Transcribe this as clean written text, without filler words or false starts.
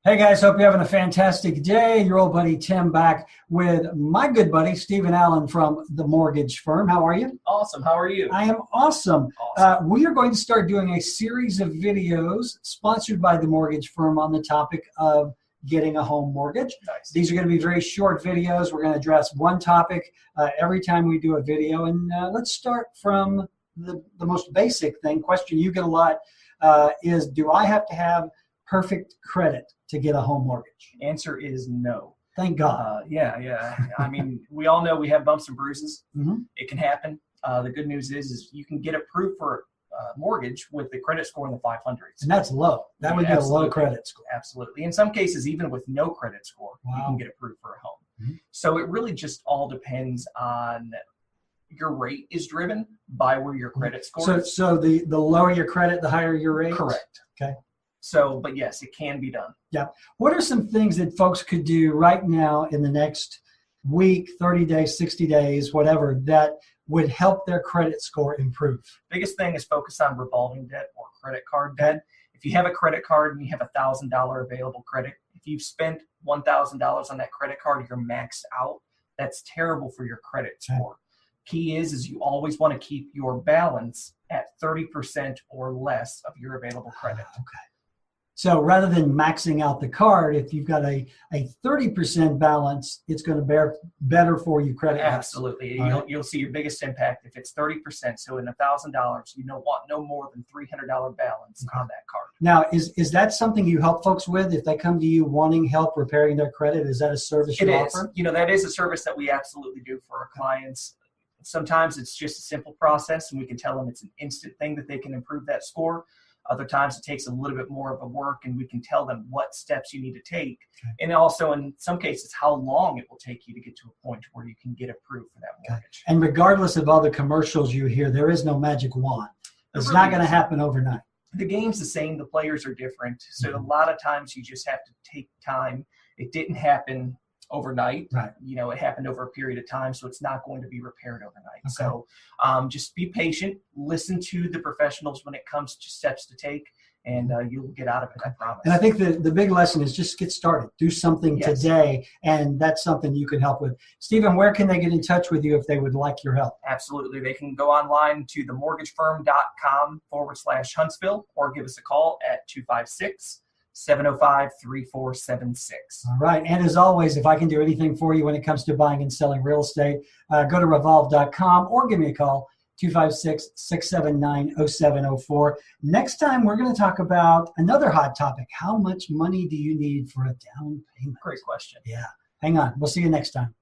Hey guys, hope you're having a fantastic day. Your old buddy Tim back with my good buddy Stephen Allen from the mortgage firm. How are you? Awesome. How are you? I am awesome. We are going to start doing a series of videos sponsored by the mortgage firm on the topic of getting a home mortgage. Nice. These are going to be very short videos. We're going to address one topic every time we do a video. And let's start from the most basic question you get a lot is, do I have to have perfect credit to get a home mortgage? Answer is no. Thank God. Yeah. I mean, we all know we have bumps and bruises. Mm-hmm. It can happen. The good news is you can get approved for a mortgage with the credit score in the 500s. And that's low. That would be a low credit score. Absolutely. In some cases, even with no credit score, Wow. you can get approved for a home. Mm-hmm. So it really just all depends on your rate is driven by where your credit score is. So the lower your credit, the higher your rate? Correct. Okay. So, but yes, it can be done. Yeah. What are some things that folks could do right now in the next week, 30 days, 60 days, whatever, that would help their credit score improve? Biggest thing is focus on revolving debt or credit card debt. If you have a credit card and you have $1,000 available credit, if you've spent $1,000 on that credit card, you're maxed out. That's terrible for your credit score. Key is you always want to keep your balance at 30% or less of your available credit. Okay. So rather than maxing out the card, if you've got a 30% balance, it's going to bear better for you credit. Absolutely. You'll see your biggest impact if it's 30%. So in $1,000, you don't want no more than $300 balance on that card. Now, is that something you help folks with if they come to you wanting help repairing their credit? Is that a service you offer? It is. That is a service that we absolutely do for our clients. Sometimes it's just a simple process, and we can tell them it's an instant thing that they can improve that score. Other times it takes a little bit more of a work, and we can tell them what steps you need to take. Okay. And also in some cases, how long it will take you to get to a point where you can get approved for that mortgage. And regardless of all the commercials you hear, there is no magic wand. It's not going to happen overnight. The game's the same. The players are different. So a lot of times you just have to take time. It didn't happen overnight. Right. It happened over a period of time, so it's not going to be repaired overnight. Okay. So just be patient, listen to the professionals when it comes to steps to take, and you'll get out of it, I promise. And I think the big lesson is just get started. Do something today, and that's something you can help with. Stephen, where can they get in touch with you if they would like your help? Absolutely. They can go online to themortgagefirm.com/Huntsville or give us a call at 256-705-3476. All right. And as always, if I can do anything for you when it comes to buying and selling real estate, go to revolve.com or give me a call, 256-679-0704. Next time, we're going to talk about another hot topic. How much money do you need for a down payment? Great question. Yeah. Hang on. We'll see you next time.